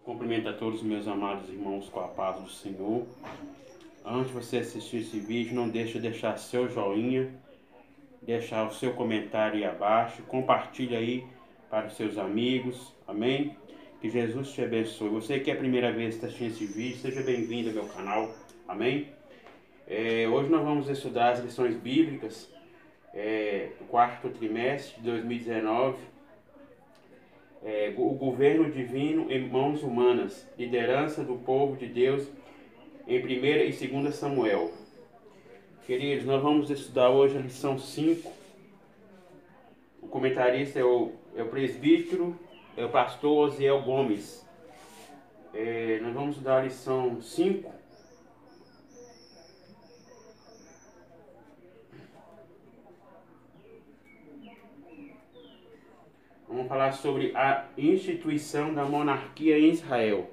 Cumprimento a todos os meus amados irmãos com a paz do Senhor. Antes de você assistir esse vídeo, não deixe de deixar seu joinha, deixar o seu comentário aí abaixo, compartilhe aí para os seus amigos, amém? Que Jesus te abençoe. Você que é a primeira vez que está assistindo esse vídeo, seja bem-vindo ao meu canal, amém? Hoje nós vamos estudar as lições bíblicas do quarto trimestre de 2019. O governo divino em mãos humanas, liderança do povo de Deus em 1ª e 2ª Samuel. Queridos, nós vamos estudar hoje a lição 5. O comentarista é o presbítero, é o pastor Osiel Gomes. Nós vamos estudar a lição 5. Vamos falar sobre a instituição da monarquia em Israel.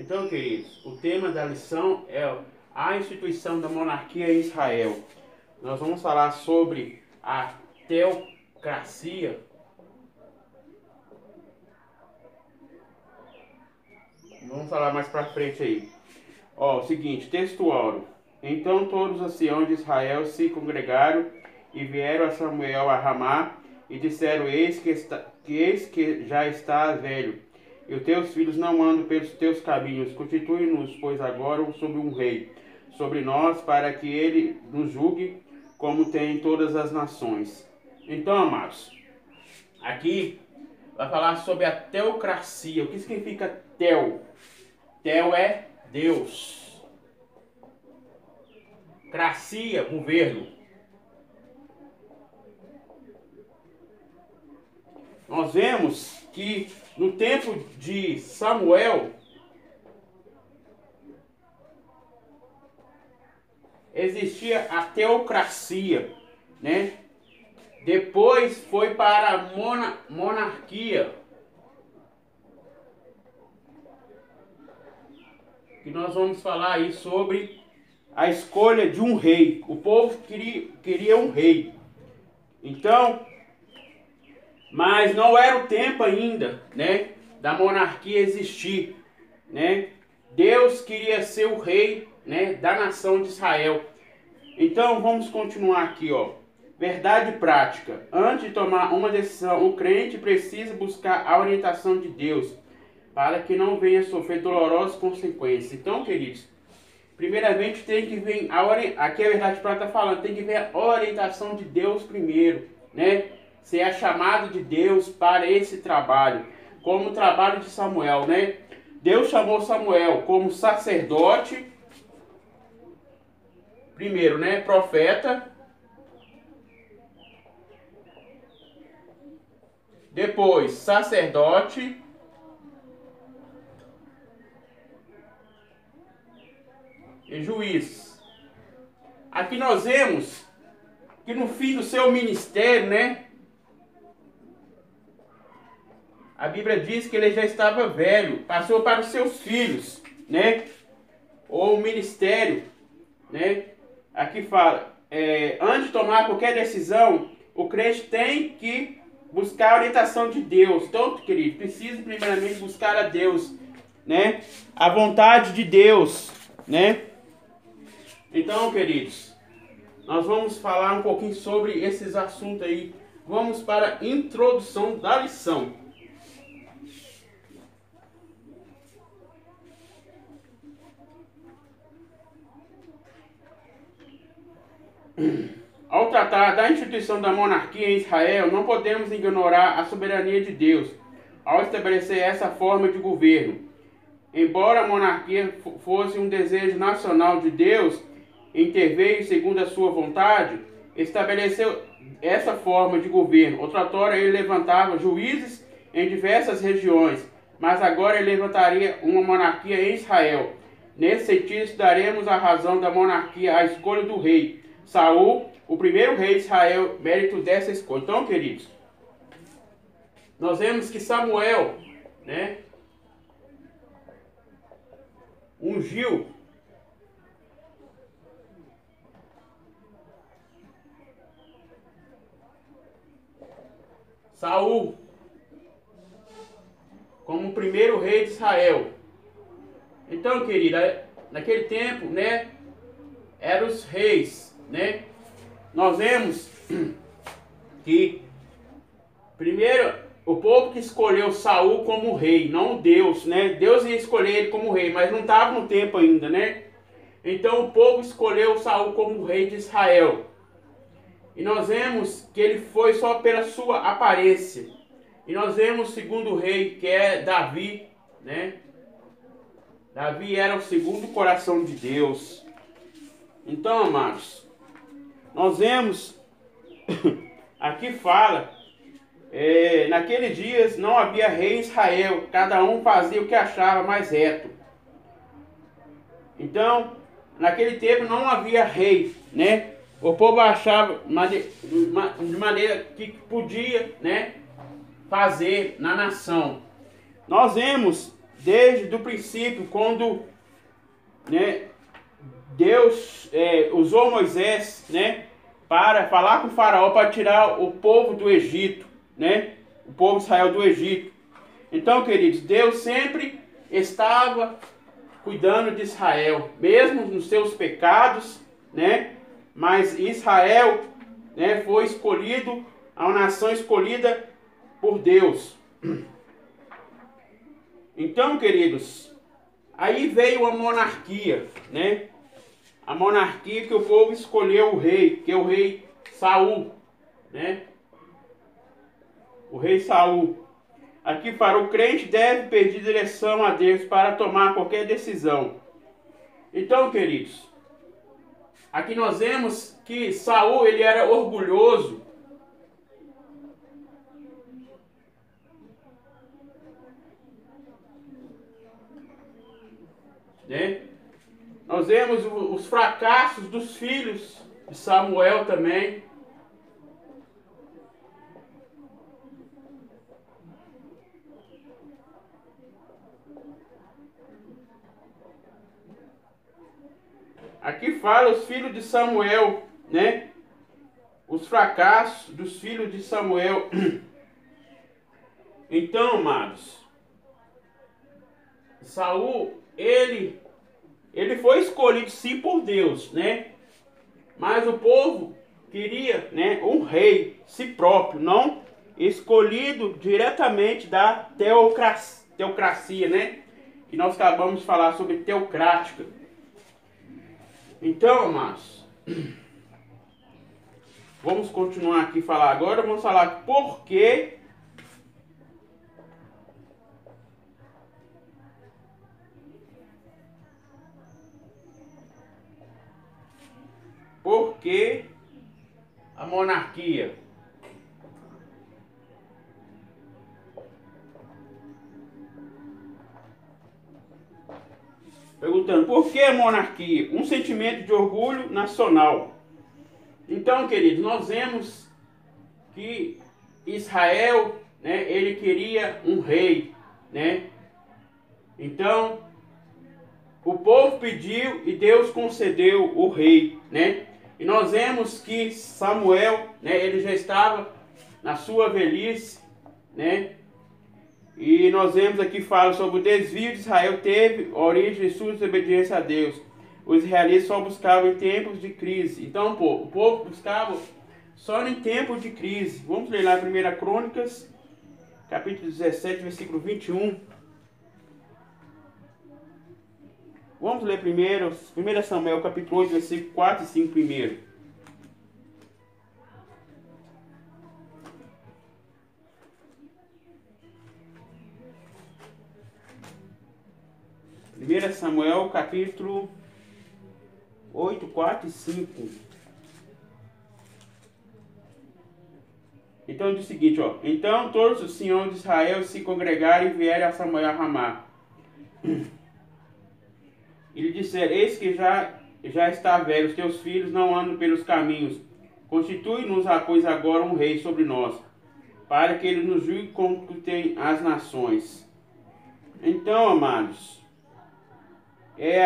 Então, queridos, o tema da lição é a instituição da monarquia em Israel. Nós vamos falar sobre a teocracia. Vamos falar mais pra frente aí. O seguinte, textual. Então todos os anciãos de Israel se congregaram e vieram a Samuel a Ramá e disseram, eis que já está velho, e os teus filhos não andam pelos teus caminhos. Constitui-nos, pois, agora sobre um rei sobre nós, para que ele nos julgue como tem todas as nações. Então, amados, aqui vai falar sobre a teocracia. O que significa teo? Teo é Deus. Cracia, governo. Nós vemos que no tempo de Samuel existia a teocracia, né? Depois foi para a monarquia, que nós vamos falar aí sobre a escolha de um rei. O povo queria um rei. Então, mas não era o tempo ainda, né, da monarquia existir, né? Deus queria ser o rei, né, da nação de Israel. Então, vamos continuar aqui, Verdade prática. Antes de tomar uma decisão, o crente precisa buscar a orientação de Deus, para que não venha sofrer dolorosas consequências. Então, queridos, primeiramente tem que vir aqui a verdade prática está falando, tem que ver a orientação de Deus primeiro, né? Se é chamado de Deus para esse trabalho, como o trabalho de Samuel, né? Deus chamou Samuel como sacerdote, primeiro, né? Profeta, depois sacerdote, e juiz. Aqui nós vemos que no fim do seu ministério, né? A Bíblia diz que ele já estava velho, passou para os seus filhos, né? Ou o ministério, né? Aqui fala, antes de tomar qualquer decisão, o crente tem que buscar a orientação de Deus. Então, querido, precisa primeiramente buscar a Deus, né? A vontade de Deus, né? Então, queridos, nós vamos falar um pouquinho sobre esses assuntos aí. Vamos para a introdução da lição. Ao tratar da instituição da monarquia em Israel, não podemos ignorar a soberania de Deus ao estabelecer essa forma de governo. Embora a monarquia fosse um desejo nacional de Deus, interveio segundo a sua vontade, estabeleceu essa forma de governo. Outrora ele levantava juízes em diversas regiões, mas agora ele levantaria uma monarquia em Israel. Nesse sentido, estudaremos a razão da monarquia, a escolha do rei. Saul, o primeiro rei de Israel, mérito dessa escolha. Então, queridos, nós vemos que Samuel, né, ungiu Saul como o primeiro rei de Israel. Então, querida, naquele tempo, né, eram os reis, né? Nós vemos que primeiro o povo que escolheu Saul como rei, não Deus, né? Deus ia escolher ele como rei, mas não estava no tempo ainda, né? Então o povo escolheu Saul como rei de Israel. E nós vemos que ele foi só pela sua aparência. E nós vemos o segundo rei, que é Davi, né? Davi era o segundo coração de Deus. Então, amados, nós vemos, aqui fala, naqueles dias não havia rei em Israel, cada um fazia o que achava mais reto. Então, naquele tempo não havia rei, né? O povo achava de maneira que podia, né, fazer na nação. Nós vemos desde o princípio, quando, né, Deus usou Moisés, né, para falar com o faraó para tirar o povo do Egito, né, o povo de Israel do Egito. Então, queridos, Deus sempre estava cuidando de Israel, mesmo nos seus pecados, né, mas Israel, né, foi escolhido, a nação escolhida por Deus. Então, queridos, aí veio a monarquia, né? A monarquia que o povo escolheu o rei, que é o rei Saul, né? O rei Saul. Aqui para o crente deve pedir direção a Deus para tomar qualquer decisão. Então, queridos, aqui nós vemos que Saul, ele era orgulhoso. Né? Nós vemos os fracassos dos filhos de Samuel também. Aqui fala os filhos de Samuel, né? Os fracassos dos filhos de Samuel. Então, amados, Saul, ele foi escolhido sim por Deus, né? Mas o povo queria, né, um rei, si próprio, não escolhido diretamente da teocracia, né? E nós acabamos de falar sobre teocrática. Então, amados, vamos continuar aqui a falar agora. Vamos falar por que a monarquia. Perguntando, por que a monarquia? Um sentimento de orgulho nacional. Então, queridos, nós vemos que Israel, né, ele queria um rei, né? Então, o povo pediu e Deus concedeu o rei, né? E nós vemos que Samuel, né, ele já estava na sua velhice, né? E nós vemos aqui fala sobre o desvio de Israel teve origem de sua desobediência a Deus. Os israelitas só buscavam em tempos de crise. Então, o povo buscava só em tempos de crise. Vamos ler lá em 1 Crônicas, capítulo 17, versículo 21. Vamos ler primeiro 1 Samuel, capítulo 8, versículo 4 e 5 primeiro. 1 Samuel, capítulo 8, 4 e 5. Então diz o seguinte, ó. Então todos os senhores de Israel se congregaram e vieram a Samuel a Ramá. E lhe disseram, eis que já está velho, os teus filhos não andam pelos caminhos. Constitui-nos, pois, agora um rei sobre nós, para que ele nos julgue como tem as nações. Então, amados,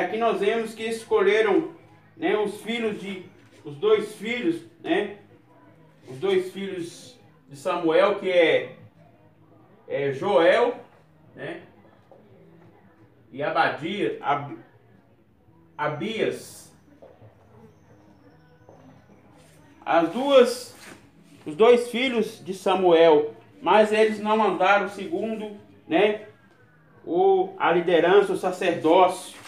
aqui nós vemos que escolheram, né, os dois filhos, né, os dois filhos de Samuel, que é Joel, né, e Abias. Os dois filhos de Samuel, mas eles não andaram segundo, né, a liderança, o sacerdócio.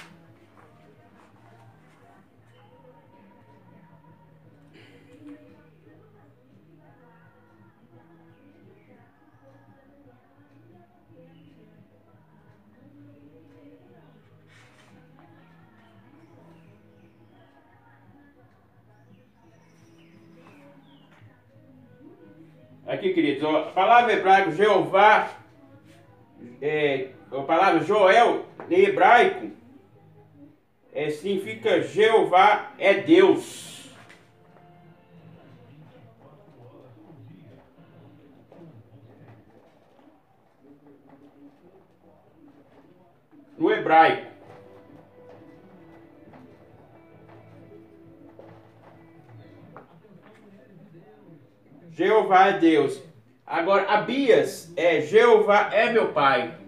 Aqui, queridos, a palavra hebraica Jeová, a palavra Joel em hebraico significa Jeová é Deus. No hebraico. Jeová é Deus. Agora, Abias Jeová é meu pai.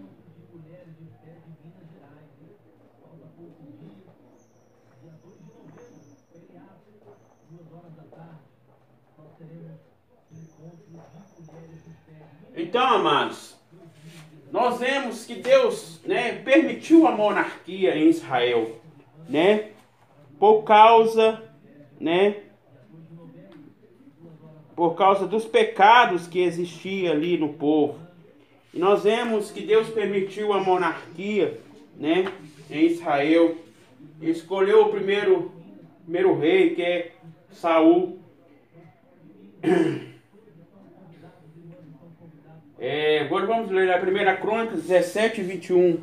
Então, amados, nós vemos que Deus, né, permitiu a monarquia em Israel, né, por causa, né, por causa dos pecados que existiam ali no povo. E nós vemos que Deus permitiu a monarquia, né, em Israel. Escolheu o primeiro rei, que é Saul. Agora vamos ler a 1 Crônicas 17, 21.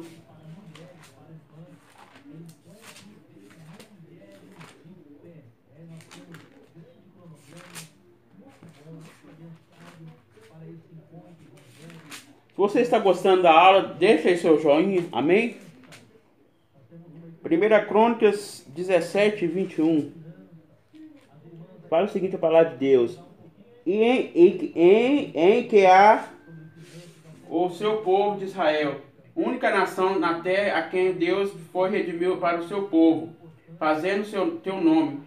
Se você está gostando da aula, deixa aí seu joinha, amém? 1 Crônicas 17, 21. Fala o seguinte, a palavra de Deus. Em que há o seu povo de Israel, única nação na terra a quem Deus foi redimiu para o seu povo, fazendo teu nome.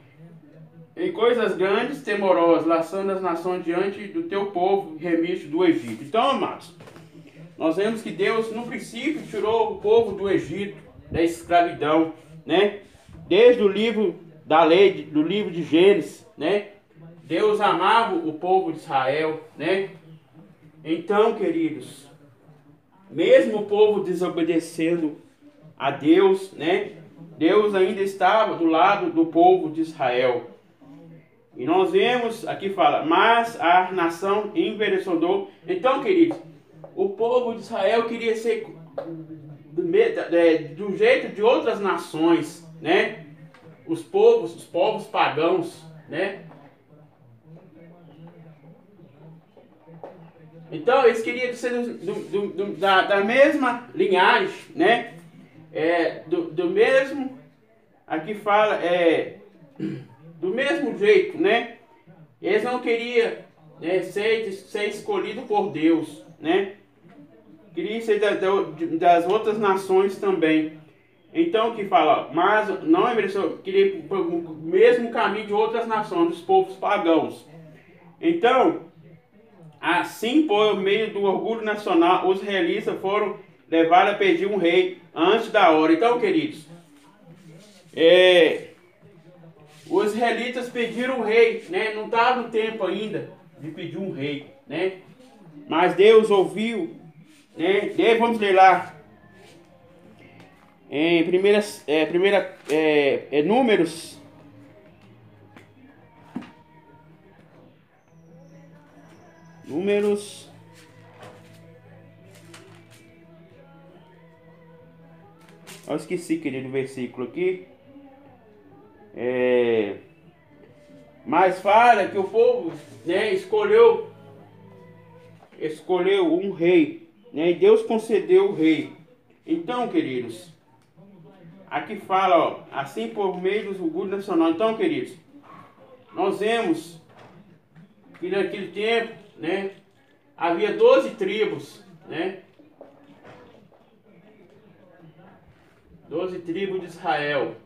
Em coisas grandes, temorosas, laçando as nações diante do teu povo, remiste do Egito. Então, amados, nós vemos que Deus, no princípio, tirou o povo do Egito, da escravidão, né? Desde o livro da lei, do livro de Gênesis, né? Deus amava o povo de Israel, né? Então, queridos, mesmo o povo desobedecendo a Deus, né? Deus ainda estava do lado do povo de Israel. E nós vemos, aqui fala, mas a nação envelhecedor. Então, queridos, o povo de Israel queria ser do jeito de outras nações, né? Os povos pagãos, né? Então, eles queriam ser da mesma linhagem, né? Do mesmo, aqui fala, do mesmo jeito, né? Eles não queriam, né, ser escolhido por Deus, né? Queria ser das outras nações também. Então, que fala, mas não envelheceu, queria ir o mesmo caminho de outras nações, dos povos pagãos. Então, assim, por meio do orgulho nacional, os israelitas foram levados a pedir um rei antes da hora. Então, queridos, os israelitas pediram um rei, né? Não estava no tempo ainda de pedir um rei, né? Mas Deus ouviu, né? Vamos ler lá em Números. Números. Eu esqueci, querido, o versículo aqui. Mas fala que o povo, né, escolheu um rei, né, e Deus concedeu o rei. Então, queridos, aqui fala, ó, assim por meio do orgulho nacional. Então, queridos, nós vemos que naquele tempo, né, havia 12 tribos, né, 12 tribos de Israel.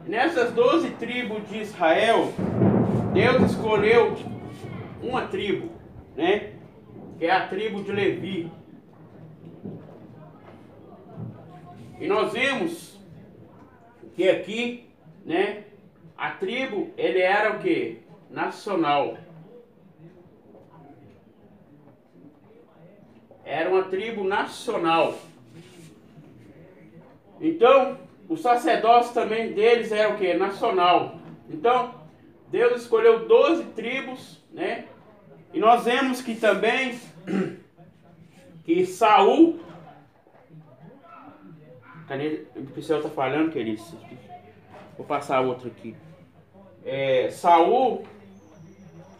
Nessas 12 tribos de Israel, Deus escolheu uma tribo, né, que é a tribo de Levi. E nós vemos que aqui, né, a tribo, ele era o que? Nacional. Era uma tribo nacional. Então, o sacerdócio também deles era o que? Nacional. Então, Deus escolheu 12 tribos, né? E nós vemos que também que Saul, cadê? O pessoal está falando, queridos. Vou passar outro aqui. Saul,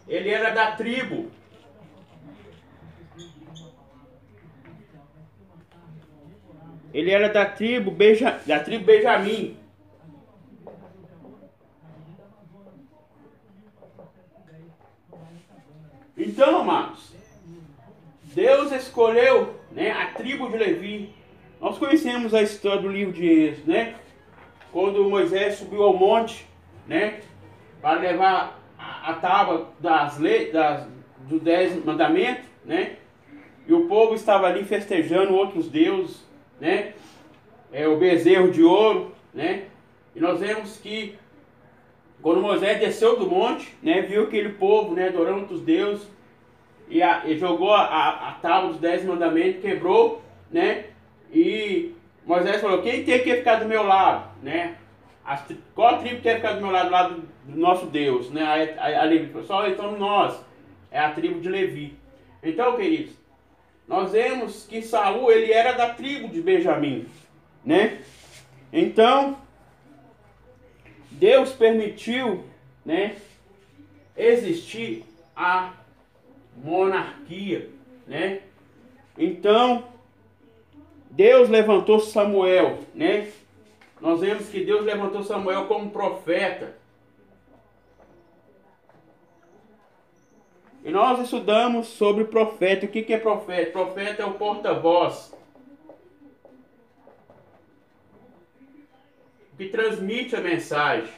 ele era da tribo. Ele era da tribo Benjamim. Então, amados, Deus escolheu, né, a tribo de Levi. Nós conhecemos a história do livro de Êxodo, né? Quando Moisés subiu ao monte, né, para levar a tábua das leis, dos 10 mandamentos, né? E o povo estava ali festejando outros deuses, né? O bezerro de ouro, né? E nós vemos que quando Moisés desceu do monte, né, viu aquele povo, né, adorando outros deuses, e jogou a tábua dos 10 mandamentos, quebrou, né? E Moisés falou: quem tem que ficar do meu lado, né? Qual tribo quer ficar do meu lado, do lado do nosso Deus, né? A Levi falou: só então nós, é a tribo de Levi. Então, queridos, nós vemos que Saul, ele era da tribo de Benjamim, né? Então, Deus permitiu, né, existir a monarquia, né? Então, Deus levantou Samuel, né? Nós vemos que Deus levantou Samuel como profeta. E nós estudamos sobre profeta. O que é profeta? Profeta é o porta-voz, que transmite a mensagem.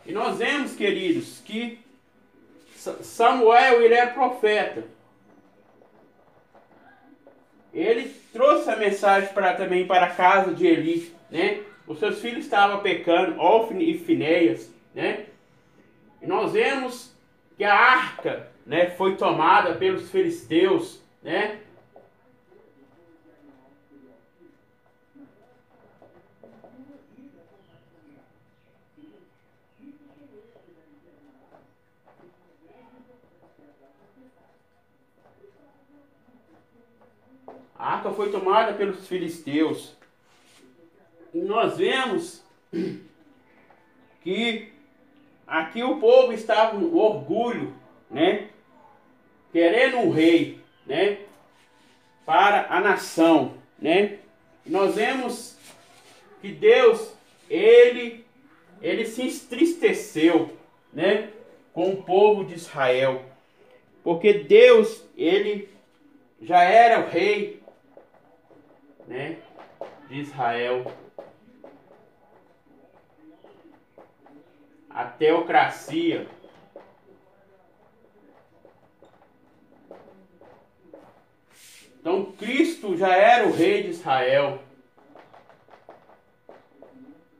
E nós vemos, queridos, que Samuel, ele é profeta. Ele trouxe a mensagem também para a casa de Eli, né? Os seus filhos estavam pecando, Ofni e Finéias, né? E nós vemos que a arca, né, foi tomada pelos filisteus, né? A arca foi tomada pelos filisteus. E nós vemos que aqui o povo estava com orgulho, né? Querendo um rei, né? Para a nação, né? E nós vemos que Deus, ele se entristeceu, né, com o povo de Israel. Porque Deus, ele já era o rei, né, de Israel. A teocracia. Então Cristo já era o rei de Israel.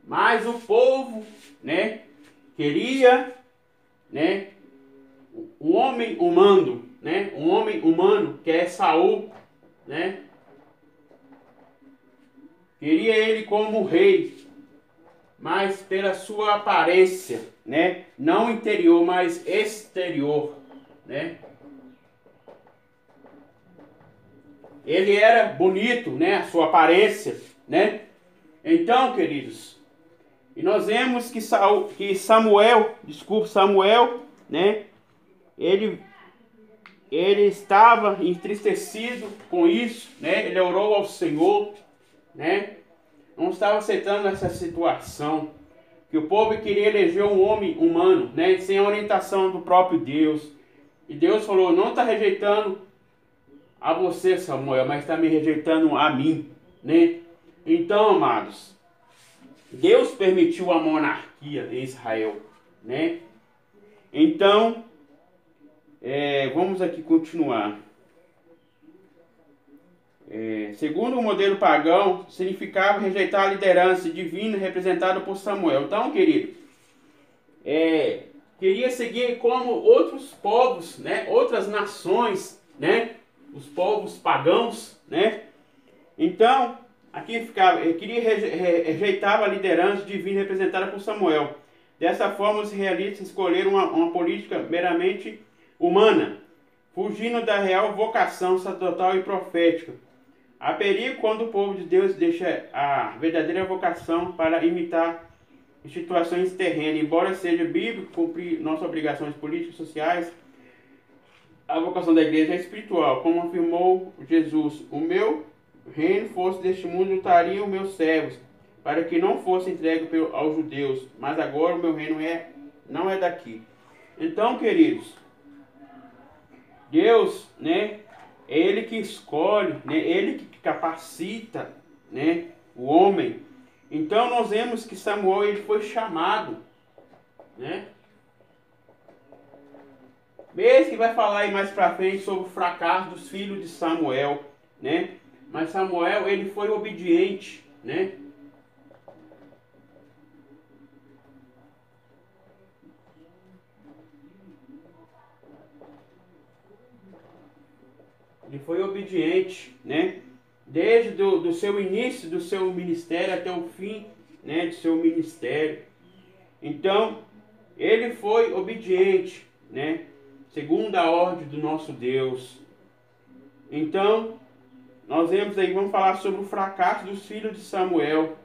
Mas o povo, né, queria, né, um homem humano, né, um homem humano, que é Saul, né? Queria ele como rei, mas pela sua aparência, né? Não interior, mas exterior, né? Ele era bonito, né? A sua aparência, né? Então, queridos, e nós vemos que Samuel, né? Ele estava entristecido com isso, né? Ele orou ao Senhor, né? Não estava aceitando essa situação, que o povo queria eleger um homem humano, né? Sem a orientação do próprio Deus. E Deus falou: não está rejeitando a você, Samuel, mas está me rejeitando a mim, né? Então, amados, Deus permitiu a monarquia em Israel, né? Então, vamos aqui continuar. Segundo o modelo pagão, significava rejeitar a liderança divina representada por Samuel. Então, querido, queria seguir como outros povos, né? Outras nações, né? Os povos pagãos, né? Então, aqui ficava, rejeitava a liderança divina representada por Samuel. Dessa forma, os israelitas escolheram uma política meramente humana, fugindo da real vocação sacerdotal e profética. Há perigo quando o povo de Deus deixa a verdadeira vocação para imitar instituições terrenas. Embora seja bíblico cumprir nossas obrigações políticas e sociais, a vocação da igreja é espiritual. Como afirmou Jesus: o meu reino fosse deste mundo, lutariam meus servos, para que não fosse entregue aos judeus. Mas agora o meu reino não é daqui. Então, queridos, Deus, né? É Ele que escolhe, né? Ele que capacita, né? O homem. Então nós vemos que Samuel ele foi chamado, né? Mesmo que vai falar aí mais pra frente sobre o fracasso dos filhos de Samuel, né? Mas Samuel ele foi obediente, né? Ele foi obediente, né? Desde do seu início do seu ministério até o fim, né, do seu ministério. Então, ele foi obediente, né? Segundo a ordem do nosso Deus. Então, nós vemos aí, vamos falar sobre o fracasso dos filhos de Samuel.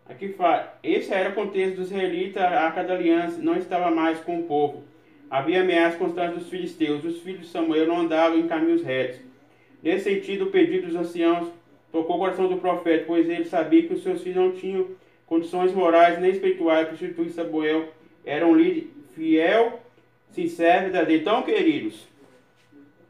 Aqui fala, esse era o contexto dos israelitas, a Arca da Aliança não estava mais com o povo. Havia ameaça constante dos filisteus. Os filhos de Samuel não andavam em caminhos retos. Nesse sentido, o pedido dos anciãos tocou o coração do profeta, pois ele sabia que os seus filhos não tinham condições morais nem espirituais para substituir Samuel. Era um líder fiel, sincero e verdadeiro. Então, queridos,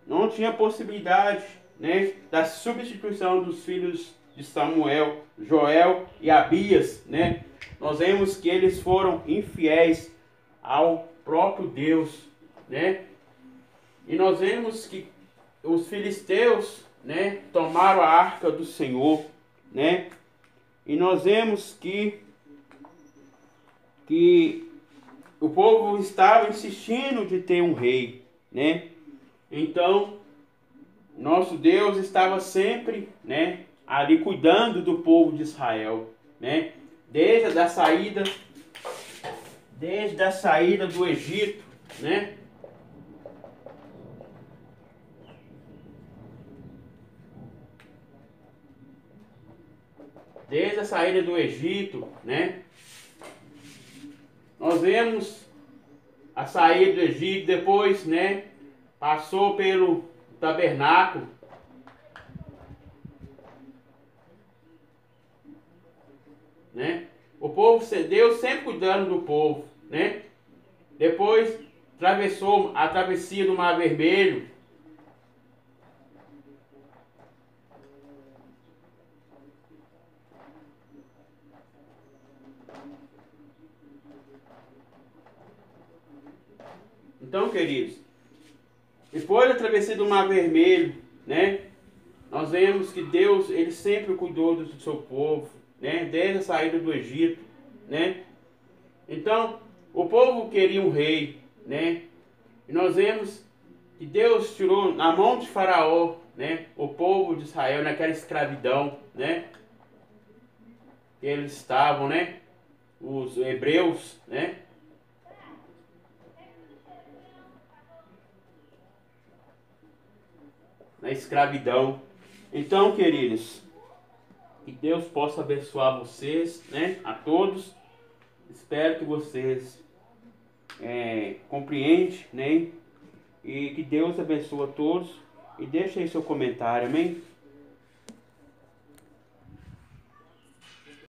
não tinha possibilidade, né, da substituição dos filhos de Samuel, Joel e Abias, né? Nós vemos que eles foram infiéis ao próprio Deus, né? E nós vemos que os filisteus, né, tomaram a arca do Senhor, né? E nós vemos que o povo estava insistindo de ter um rei, né? Então, nosso Deus estava sempre, né, ali cuidando do povo de Israel, né? Desde a saída do Egito, né? Desde a saída do Egito, né? Nós vemos a saída do Egito, depois, né? Passou pelo tabernáculo, né? O povo, Deus sempre cuidando do povo, né? Depois atravessou a travessia do Mar Vermelho. Então, queridos, depois da travessia do Mar Vermelho, né? Nós vemos que Deus, ele sempre cuidou do seu povo, né? Desde a saída do Egito, né? Então, o povo queria um rei, né? E nós vemos que Deus tirou na mão de Faraó, né? O povo de Israel naquela escravidão, né? Que eles estavam, né? Os hebreus, né? Na escravidão. Então, queridos, que Deus possa abençoar vocês, né? A todos. Espero que vocês compreendam, né? E que Deus abençoe a todos. E deixe aí seu comentário, amém?